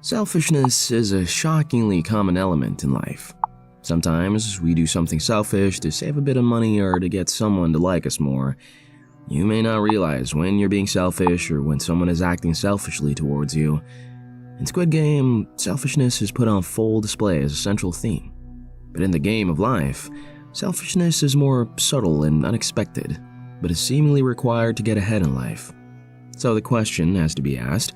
Selfishness is a shockingly common element in life. Sometimes we do something selfish to save a bit of money or to get someone to like us more. You may not realize when you're being selfish or when someone is acting selfishly towards you. In Squid Game, selfishness is put on full display as a central theme. But in the game of life, selfishness is more subtle and unexpected, but is seemingly required to get ahead in life. So the question has to be asked,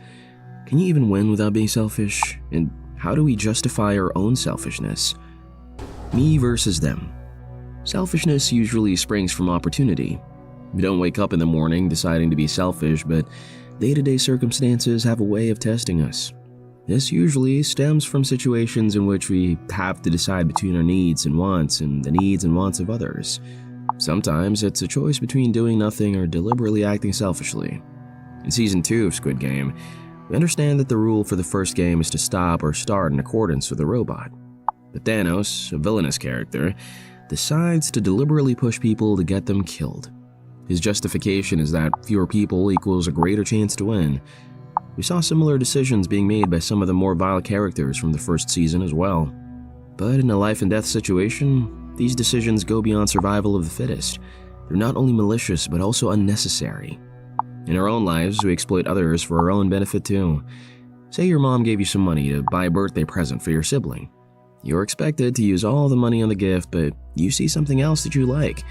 can you even win without being selfish? And how do we justify our own selfishness? Me versus them. Selfishness usually springs from opportunity. We don't wake up in the morning deciding to be selfish, but day-to-day circumstances have a way of testing us. This usually stems from situations in which we have to decide between our needs and wants and the needs and wants of others. Sometimes it's a choice between doing nothing or deliberately acting selfishly. In Season 2 of Squid Game, we understand that the rule for the first game is to stop or start in accordance with the robot. But Thanos, a villainous character, decides to deliberately push people to get them killed. His justification is that fewer people equals a greater chance to win. We saw similar decisions being made by some of the more vile characters from the first season as well. But in a life and death situation, these decisions go beyond survival of the fittest. They're not only malicious but also unnecessary. In our own lives, we exploit others for our own benefit too. Say your mom gave you some money to buy a birthday present for your sibling. You're expected to use all the money on the gift, but you see something else that you like.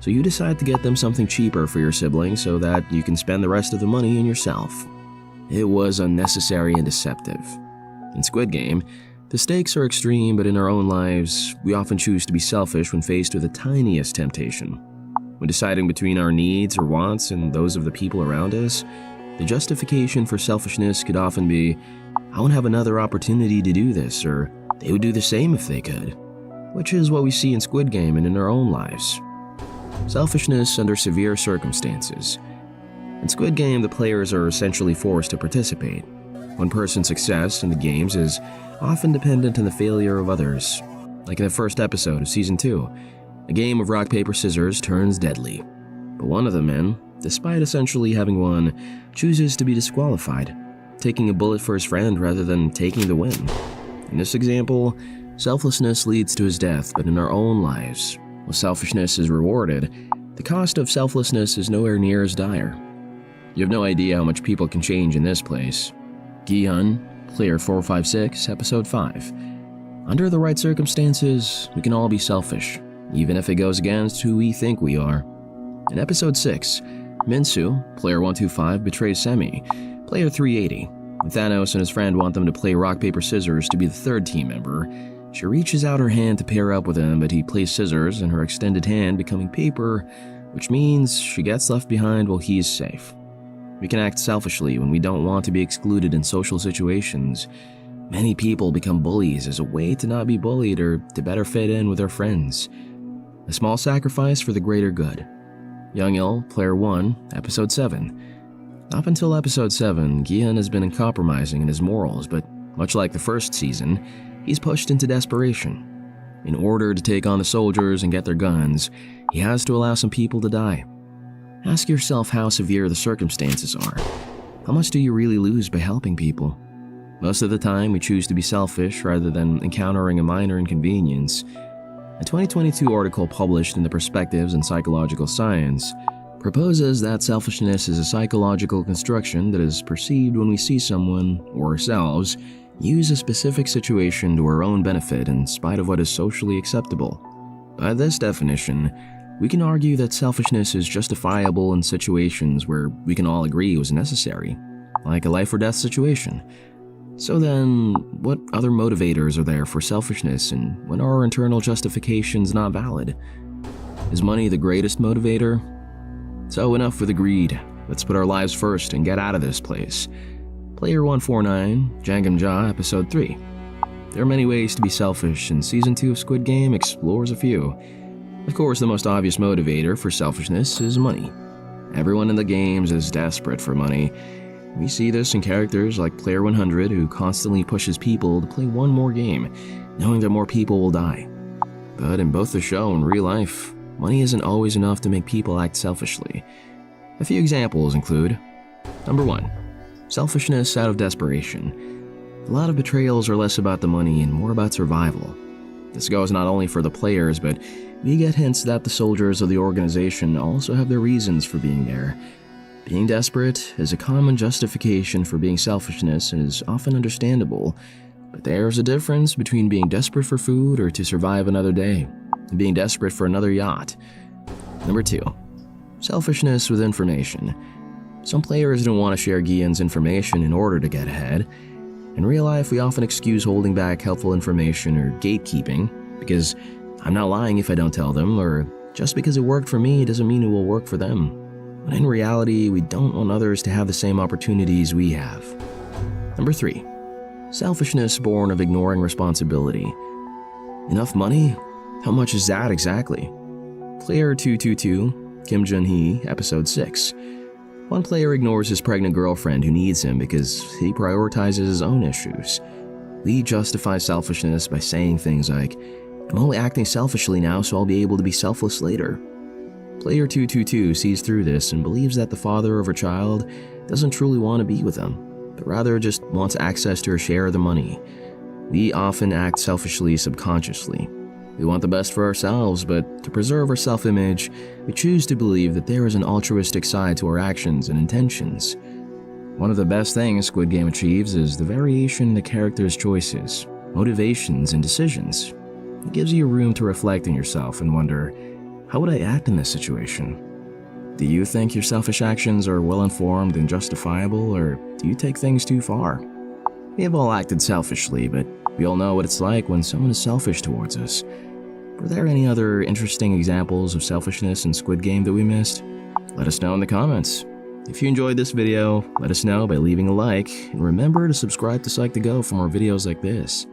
So you decide to get them something cheaper for your sibling so that you can spend the rest of the money on yourself. It was unnecessary and deceptive. In Squid Game, the stakes are extreme, but in our own lives, we often choose to be selfish when faced with the tiniest temptation. When deciding between our needs or wants and those of the people around us, the justification for selfishness could often be, I won't have another opportunity to do this, or they would do the same if they could, which is what we see in Squid Game and in our own lives. Selfishness under severe circumstances. In Squid Game, the players are essentially forced to participate. One person's success in the games is often dependent on the failure of others. Like in the first episode of Season 2, a game of rock, paper, scissors turns deadly. But one of the men, despite essentially having won, chooses to be disqualified, taking a bullet for his friend rather than taking the win. In this example, selflessness leads to his death, but in our own lives, while selfishness is rewarded, the cost of selflessness is nowhere near as dire. You have no idea how much people can change in this place. Gi-hun, Player 456, Episode 5. Under the right circumstances, we can all be selfish, even if it goes against who we think we are. In Episode 6, Minsu, Player 125, betrays Semi, Player 380. When Thanos and his friend want them to play rock, paper, scissors to be the third team member, she reaches out her hand to pair up with him, but he plays scissors and her extended hand becoming paper, which means she gets left behind while he is safe. We can act selfishly when we don't want to be excluded in social situations. Many people become bullies as a way to not be bullied or to better fit in with their friends. A small sacrifice for the greater good. Young-Il, Player 1, Episode 7. Up until Episode 7, Gi-hun has been uncompromising in his morals, but much like the first season, he's pushed into desperation. In order to take on the soldiers and get their guns, he has to allow some people to die. Ask yourself how severe the circumstances are. How much do you really lose by helping people? Most of the time, we choose to be selfish rather than encountering a minor inconvenience. A 2022 article published in the Perspectives in Psychological Science proposes that selfishness is a psychological construction that is perceived when we see someone, or ourselves, use a specific situation to our own benefit in spite of what is socially acceptable. By this definition, we can argue that selfishness is justifiable in situations where we can all agree was necessary, like a life or death situation. So then, what other motivators are there for selfishness, and when are our internal justifications not valid? Is money the greatest motivator? So enough with the greed. Let's put our lives first and get out of this place. Player 149, Jangam-ja, Episode 3. There are many ways to be selfish, and Season 2 of Squid Game explores a few. Of course, the most obvious motivator for selfishness is money. Everyone in the games is desperate for money. We see this in characters like Player 100, who constantly pushes people to play one more game, knowing that more people will die. But in both the show and real life, money isn't always enough to make people act selfishly. A few examples include: Number 1. Selfishness out of desperation. A lot of betrayals are less about the money and more about survival. This goes not only for the players, but we get hints that the soldiers of the organization also have their reasons for being there. Being desperate is a common justification for being selfishness and is often understandable, but there's a difference between being desperate for food or to survive another day, and being desperate for another yacht. Number 2. Selfishness with information. Some players don't want to share Guillen's information in order to get ahead. In real life, we often excuse holding back helpful information or gatekeeping, because I'm not lying if I don't tell them, or just because it worked for me doesn't mean it will work for them. But in reality, we don't want others to have the same opportunities we have. Number 3. Selfishness born of ignoring responsibility. Enough money? How much is that exactly? Player 222, Kim Jun-hee, Episode 6. One player ignores his pregnant girlfriend who needs him because he prioritizes his own issues. Lee justifies selfishness by saying things like, "I'm only acting selfishly now so I'll be able to be selfless later." Player 222 sees through this and believes that the father of her child doesn't truly want to be with them, but rather just wants access to her share of the money. We often act selfishly subconsciously. We want the best for ourselves, but to preserve our self-image, we choose to believe that there is an altruistic side to our actions and intentions. One of the best things Squid Game achieves is the variation in the characters' choices, motivations, and decisions. It gives you room to reflect on yourself and wonder, how would I act in this situation? Do you think your selfish actions are well-informed and justifiable, or do you take things too far? We have all acted selfishly, but we all know what it's like when someone is selfish towards us. Were there any other interesting examples of selfishness in Squid Game that we missed? Let us know in the comments. If you enjoyed this video, let us know by leaving a like, and remember to subscribe to Psych2Go for more videos like this.